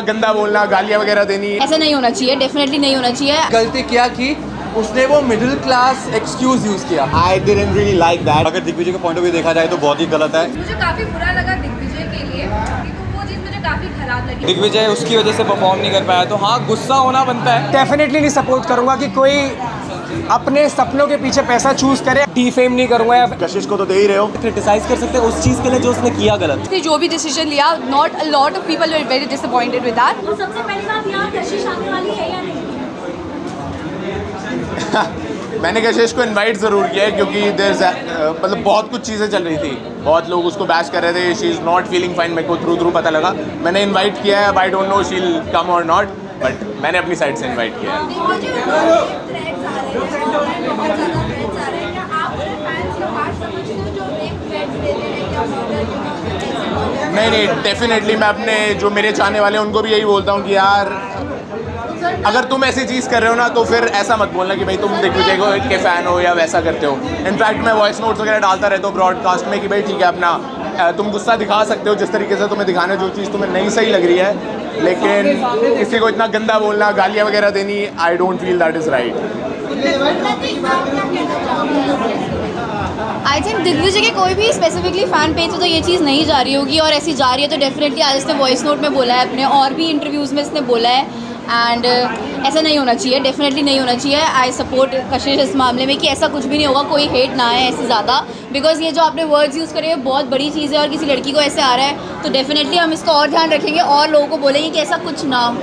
गंदा बोलना, गालियाँ वगैरह देनी, ऐसा नहीं होना चाहिए, डेफिनेटली नहीं होना चाहिए। गलती क्या की उसने, वो मिडिल क्लास एक्सक्यूज यूज किया। I didn't really like that। अगर दिग्विजय के पॉइंट ऑफ व्यू देखा जाए तो बहुत ही गलत है। मुझे काफ़ी बुरा लगा दिग्विजय के लिए, क्योंकि वो चीज़ मुझे काफ़ी खराब लगी। दिग्विजय उसकी वजह से परफॉर्म नहीं कर पाया, तो हाँ गुस्सा होना बनता है। डेफिनेटली नहीं सपोर्ट करूंगा कि कोई अपने सपनों के पीछे पैसा चूज करे। डिफेम नहीं करूंगा। कशिश को तो दे ही रहे हो। क्रिटिसाइज कर सकते हैं उस चीज़ के लिए जो उसने किया गलत। उसने जो भी डिसीजन लिया, not a lot of people were very disappointed with that. तो सबसे पहली बात, यहाँ कशिश आने वाली है या नहीं? मैंने कशिश को इनवाइट ज़रूर किया है, क्योंकि मतलब बहुत कुछ चीज़ें चल रही थी, बहुत लोग उसको बैश कर रहे थे। She is not feeling fine, मेरे को थ्रू पता लगा। मैंने इनवाइट किया है। I don't know she will come और नॉट, बट मैंने अपनी साइड से इनवाइट किया है। नहीं, डेफिनेटली मैं अपने जो मेरे चाहने वाले हैं उनको भी यही बोलता हूँ कि यार अगर तुम ऐसी चीज़ कर रहे हो ना, तो फिर ऐसा मत बोलना कि भाई तुम दिग्विजय के फ़ैन हो या वैसा करते हो। इनफैक्ट मैं वॉइस नोट्स वगैरह डालता रहता हूँ ब्रॉडकास्ट में कि भाई ठीक है, अपना तुम गुस्सा दिखा सकते हो जिस तरीके से तुम्हें दिखाना, जो चीज़ तुम्हें नहीं सही लग रही है, लेकिन किसी को इतना गंदा बोलना, गालियाँ वगैरह देनी, I don't feel that is right. I think Digvijay के कोई भी स्पेसिफिकली फ़ैन पेज तो ये चीज़ नहीं जा रही होगी, और ऐसी जा रही है तो डेफिनेटली आज इसने वॉइस नोट में बोला है, अपने और भी इंटरव्यूज़ में इसने बोला है। एंड ऐसा नहीं होना चाहिए, डेफिनेटली नहीं होना चाहिए। आई सपोर्ट कशिश इस मामले में कि ऐसा कुछ भी नहीं होगा, कोई हेट ना है ऐसे ज़्यादा, बिकॉज ये जो आपने वर्ड्स यूज़ करे हैं बहुत बड़ी चीज़ है, और किसी लड़की को ऐसे आ रहा है तो डेफिनेटली हम इसका और ध्यान रखेंगे और लोगों को बोलेंगे कि ऐसा कुछ ना हो।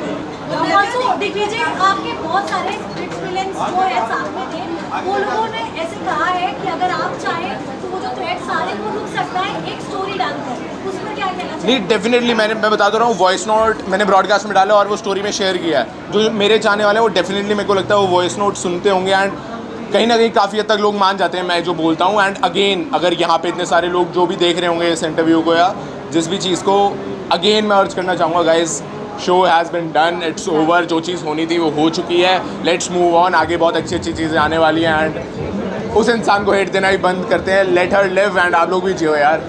दिग्विजय आपके बहुत सारे एक्सपीरियंस जो है सामने थे, वो लोगों ने ऐसे कहा है कि अगर आप चाहें तो वो जो थ्रेड्स आ रहे हैं वो रुक सकता है एक स्टोरी डालकर, उसमें क्या कहना चाहिए? नहीं, डेफिनेटली मैं बता रहा हूँ, वॉइस नोट मैंने ब्रॉडकास्ट में डाला और वो स्टोरी में शेयर किया है। जो मेरे चाहने वाले हैं वो डेफिनेटली मेरे को लगता है वो वॉइस नोट सुनते होंगे, एंड कहीं ना कहीं काफ़ी हद तक लोग मान जाते हैं मैं जो बोलता हूँ। एंड अगेन, अगर यहाँ पे इतने सारे लोग जो भी देख रहे होंगे इस इंटरव्यू को या जिस भी चीज़ को, अगेन मैं अर्ज करना चाहूँगा, guys show has been done, it's over. जो चीज़ होनी थी वो हो चुकी है, लेट्स मूव ऑन। आगे बहुत अच्छी अच्छी चीज़ें आने वाली हैं, एंड उस इंसान को हेट देना ही बंद करते हैं। लेट हर लिव, एंड आप लोग भी जियो यार।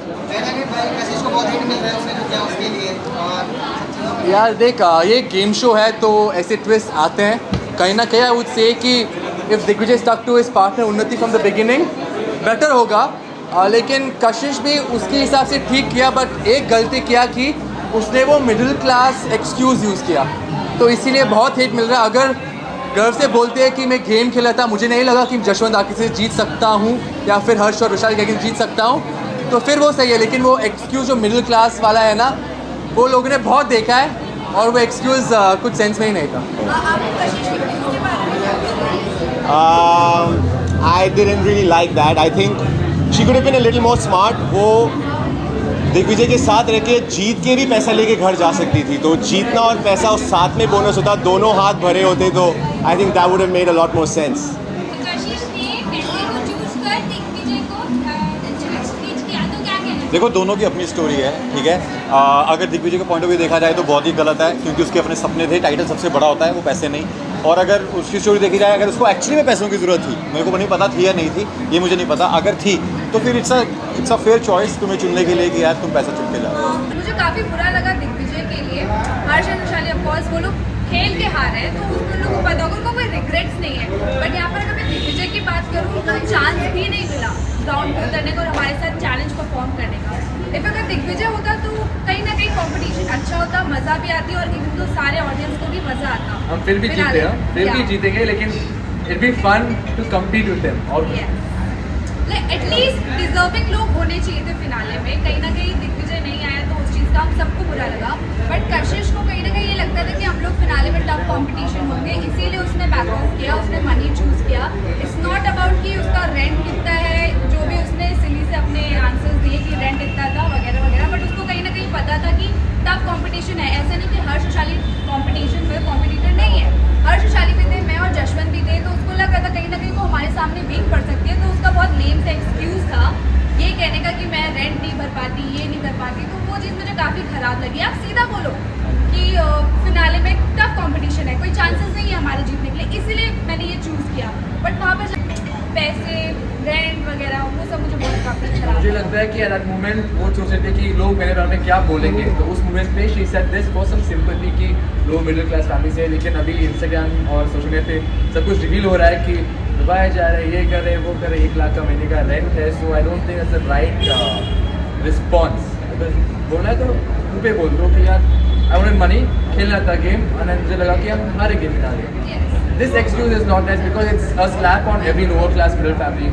यार देख, ये गेम शो है तो ऐसे ट्विस्ट आते हैं। कहीं ना कहीं आई वुड से कि if Digvijay stuck to his partner Unnati from the beginning better होगा, लेकिन कशिश भी उसके हिसाब से ठीक किया, बट एक गलती क्या की उसने, वो मिडिल क्लास एक्सक्यूज़ यूज़ किया, तो इसीलिए बहुत हेट मिल रहा है। अगर गर्व से बोलते हैं कि मैं गेम खेला था, मुझे नहीं लगा कि जशवंत आखिर से जीत सकता हूँ या फिर हर्ष और विशाल के जीत सकता हूँ, तो फिर वो सही है। लेकिन वो एक्सक्यूज़ जो मिडिल क्लास वाला है ना, वो लोगों ने बहुत देखा है, और वो एक्सक्यूज़ कुछ सेंस में ही नहीं था। I didn't really like that। I think she could have been a little more smart। वो दिग्विजय के साथ रह के जीत के भी पैसा लेके घर जा सकती थी, तो जीतना और पैसा उस साथ में बोनस होता, दोनों हाथ भरे होते, तो I think that would have made a lot more sense. कशिश ने किसी को चूज कर दिग्विजय को चीज किया, तो क्या कहना है? देखो, दोनों की अपनी स्टोरी है, ठीक है। अगर दिग्विजय के पॉइंट ऑफ व्यू देखा जाए तो बहुत ही गलत है, क्योंकि उसके अपने सपने थे। टाइटल सबसे बड़ा होता है, वो पैसे नहीं। और अगर उसकी स्टोरी देखी जाए, अगर उसको एक्चुअली में पैसों की ज़रूरत थी, मेरे को नहीं पता थी या नहीं थी, ये मुझे नहीं पता, अगर थी तो फिर इट्स अ फेयर चॉइस तुम्हें चुनने के लिए कि यार तुम पैसा चुन के जाओ। मुझे काफ़ी बुरा लगा दिग्विजय के लिए। हर्ष और विशाली ऑफकोर्स वो लोग खेल के हार हैं, तो उन लोगों को पता होगा, उनको कोई रिग्रेट्स नहीं है। बट यहाँ पर अगर मैं दिग्विजय की बात करूँ तो चांस भी नहीं मिला ग्राउंड पर उतरने को और हमारे साथ चैलेंज परफॉर्म करने का। इफ अगर दिग्विजय होता तो कहीं ना कहीं कॉम्पिटिशन अच्छा होता, मज़ा भी आती, और इवन तो सारे ऑडियंस को भी मज़ा आता। हम फिर भी जीते हैं, फिर भी जीतेंगे, लेकिन it be fun to compete with them. और एटलीस्ट डिजर्विंग लोग होने चाहिए थे फिनाले में। कहीं ना कहीं दिग्विजय नहीं आया तो उस चीज़ का हम सबको बुरा लगा, बट कशिश को कहीं ना कहीं ये लगता था कि हम लोग फिनाले में टफ कंपटीशन होंगे, इसीलिए उसने बैक ऑफ किया, उसने मनी चूज़ किया। इट्स नॉट अबाउट कि उसका रेंट कितना है, जो भी उसने सिली से अपने आंसर्स दिए कि रेंट इतना था वगैरह वगैरह, बट उसको कहीं ना कहीं पता था कि टफ कंपटीशन है। ऐसा नहीं कि हर्ष विशाली कंपटीशन में कॉम्पिटिटर नहीं है, हर्ष विशाली भी थे, मैं और जशवंत भी थे, तो उसको लग रहा था कहीं ना कहीं वो हमारे सामने वीक पड़ सकती है, तो उसका बहुत लेम सा एक्सक्यूज़ था ये कहने का कि मैं रेंट नहीं भर पाती, ये नहीं कर पाती, तो वो चीज़ मुझे काफ़ी ख़राब लगी। आप सीधा बोलो कि फिनाले में टफ कंपटीशन है, कोई चांसेस नहीं है हमारे जीतने के लिए, इसीलिए मैंने ये चूज़ किया। बट वहाँ पर पैसे, रेंट वगैरह वो सब मुझे बहुत काफ़ी खराब मुझे लगता है कि एट दैट मोमेंट वो सोच रहे थे कि लोग मेरे बारे में क्या बोलेंगे, तो उस मोमेंट पे she said this for some sympathy कि लो मिडिल क्लास फैमिली से। लेकिन अभी इंस्टाग्राम और सोशल मीडिया पे सब कुछ रिवील हो रहा है कि दुबई जा रहे हैं, ये कर रहे हैं, वो कर रहे हैं, 1 लाख का महीने का रेंट है। So I don't think it's the right response. बोलना है तो मुँह पे बोल दो कि यार आई वांटेड मनी, खेलना था गेम, और मुझे लगा कि हम हारे game finale. This excuse is not nice because it's a slap on every lower class middle family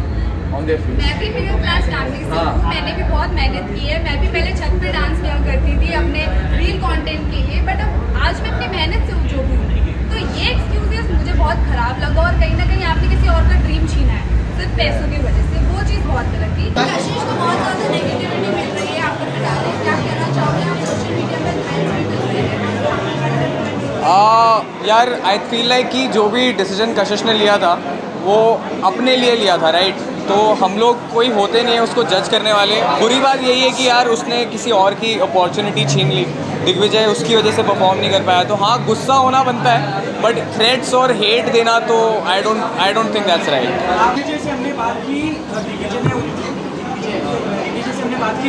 on their face. मैं भी मिडिल क्लास फैमिली से हाँ। हूँ, मैंने भी बहुत मेहनत की है। मैं भी पहले छत पे डांस किया करती थी अपने रील कंटेंट के लिए, बट अब आज मैं अपनी मेहनत से जो भी हूँ। तो ये एक्सक्यूजेस मुझे बहुत खराब लगा, और कहीं ना कहीं आपने किसी और का ड्रीम छीना है सिर्फ पैसों की वजह से, वो चीज़ बहुत गलत थी। कशिश को बहुत ज़्यादा नेगेटिविटी मिल रही है आपके फिनाले, क्या कहना चाहोगे आप? सोशल मीडिया पर यार आई फील लाइक कि जो भी डिसीजन कशिश ने लिया था वो अपने लिए लिया था, राइट? तो हम लोग कोई होते नहीं है उसको जज करने वाले। बुरी बात यही है कि यार उसने किसी और की अपॉर्चुनिटी छीन ली, दिग्विजय उसकी वजह से परफॉर्म नहीं कर पाया। तो हाँ, गुस्सा होना बनता है, बट थ्रेट्स और हेट देना तो I don't think that's right. Digvijay से हमने बात की,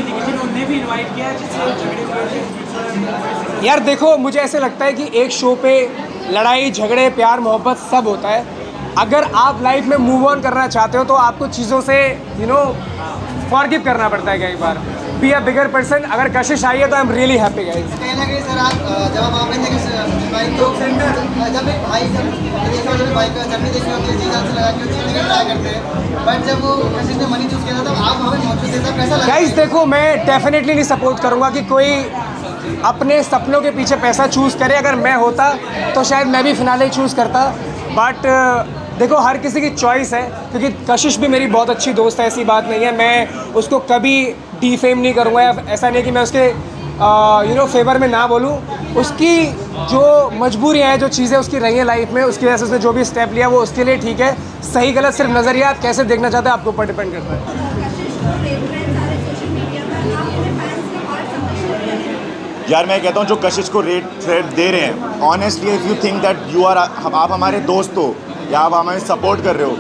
दिग्विजय ने उन्हें भी इनवाइट किया जिससे झगड़े हुए थे। यार देखो, मुझे ऐसे लगता है कि एक शो पे लड़ाई झगड़े प्यार मोहब्बत सब होता है। अगर आप लाइफ में मूव ऑन करना चाहते हो तो आपको चीज़ों से फॉरगिव करना पड़ता है कई बार। Be a bigger person. अगर कशिश आई है तो I am really happy guys. कहीं ना कहीं सर आप जब आप वहाँ पे थे जब एक भाई जब भाई का जब भी देखी होती है चीज़ आपसे लगा कि वो चीज़ ट्राई करते हैं, बट जब वो कशिश ने मनी चूज़ किया था तब आप वहाँ पे मौजूद थे, तब कैसा लगा? गाइस देखो, मैं डेफिनेटली नहीं सपोर्ट करूंगा कि कोई अपने सपनों के पीछे पैसा चूज़ करे। अगर मैं होता तो शायद मैं भी फिनाले चूज़ करता, बट देखो हर किसी की चॉइस है। क्योंकि कशिश भी मेरी बहुत अच्छी दोस्त है, ऐसी बात नहीं है। मैं उसको कभी डिफेम नहीं करूँगा, ऐसा नहीं कि मैं उसके फेवर में ना बोलूँ। उसकी जो मजबूरियाँ हैं, जो चीज़ें उसकी रही हैं लाइफ में, उसकी वजह से उसने जो भी स्टेप लिया वो उसके लिए ठीक है। सही गलत सिर्फ नज़रिया आप कैसे देखना चाहते हैं आपके ऊपर डिपेंड करता है। यार मैं कहता हूँ जो कशिश को रेट थ्रेट दे रहे हैं, honestly if you think that you are आप हमारे दोस्त हो या आप हमें सपोर्ट कर रहे हो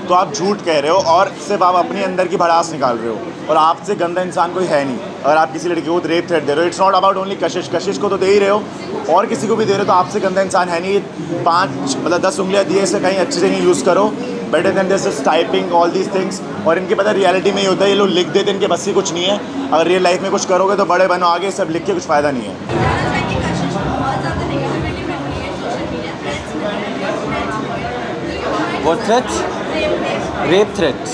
तो आप झूठ कह रहे हो और सिर्फ आप अपने अंदर की भड़ास निकाल रहे हो। और आपसे गंदा इंसान कोई है नहीं। अगर आप किसी लड़की को रेप थ्रेट दे रहे हो, इट्स नॉट अबाउट ओनली कशिश को तो दे ही रहे हो और किसी को भी दे रहे हो, तो आपसे गंदा इंसान है नहीं। 10 उंगलियाँ दिए से कहीं अच्छे से नहीं यूज़ करो। Better than this typing all these things. और इनके पता रियलिटी में ही होता है, ये लोग लिख देते, इनके बस ही कुछ नहीं है। अगर रियल लाइफ में कुछ करोगे तो बड़े बनो, आगे सब लिख के कुछ फ़ायदा नहीं है। What threats? Rape threats.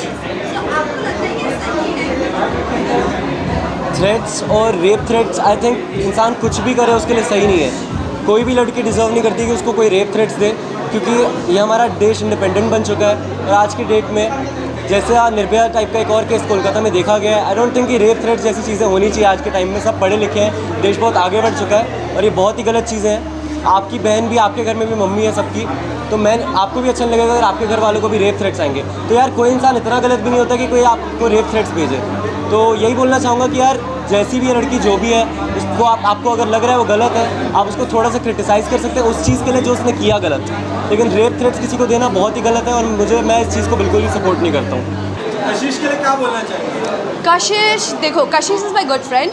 Threats और रेप थ्रेट्स आई थिंक इंसान कुछ भी करे उसके लिए सही नहीं है। कोई भी लड़की डिज़र्व नहीं करती कि उसको कोई रेप थ्रेट्स दे, क्योंकि ये हमारा देश इंडिपेंडेंट बन चुका है। और आज की डेट में जैसे निर्भया टाइप का एक और केस कोलकाता में देखा गया है, आई डोंट थिंक कि रेप थ्रेट्स जैसी चीज़ें होनी चाहिए। आज के टाइम में सब पढ़े लिखे हैं, देश बहुत आगे बढ़ चुका है और ये बहुत ही गलत चीज़ें हैं। आपकी बहन भी, आपके घर में भी मम्मी है सबकी, तो मैं आपको भी अच्छा नहीं लगेगा अगर आपके घर वालों को भी रेप थ्रेट्स आएंगे। तो यार कोई इंसान इतना गलत भी नहीं होता कि कोई आपको रेप थ्रेट्स भेजे। तो यही बोलना चाहूँगा कि यार जैसी भी लड़की जो भी है उसको आपको अगर लग रहा है वो गलत है, आप उसको थोड़ा सा क्रिटिसाइज़ कर सकते हैं उस चीज़ के लिए जो उसने किया गलत। लेकिन रेप थ्रेट्स किसी को देना बहुत ही गलत है और मैं इस चीज़ को बिल्कुल भी सपोर्ट नहीं करता हूँ। कशिश के लिए क्या बोलना चाहिए? कशिश, देखो Kashish is my good friend.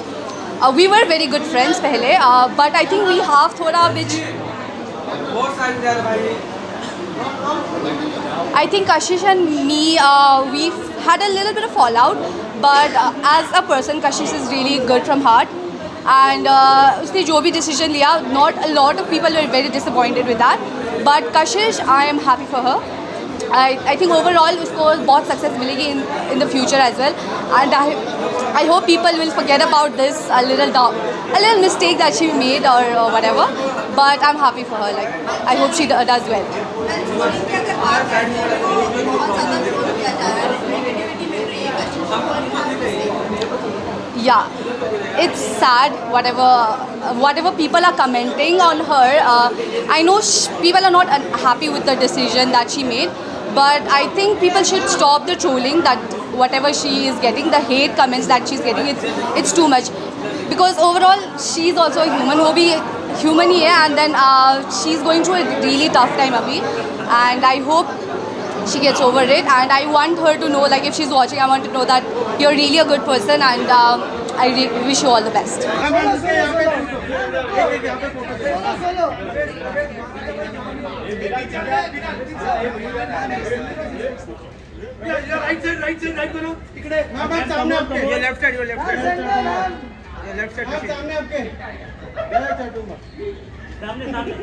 We were very good friends पहले, but I think we have थोड़ा which I think Kashish and me, we've had a little bit of fallout, but as a person, Kashish is really good from heart, and उसने जो भी decision लिया, not a lot of people were very disappointed with that, but Kashish, I am happy for her. I think overall उसको बहुत success मिलेगी in the future as well, and I hope people will forget about this a little mistake that she made or whatever, but I'm happy for her. Like I hope she does well. Yeah, it's sad whatever people are commenting on her. I know people are not happy with the decision that she made, but I think people should stop the trolling, that whatever she is getting, the hate comments that she's getting, it's too much, because overall she's also a human, वो भी human ही है, and then she's going through a really tough time अभी, and I hope she gets over it. And I want her to know, like if she's watching, I want to know that you're really a good person, and I wish you all the best. Right side करो इकडे सामने आपके ये left side ये left side सामने आपके सामने सामने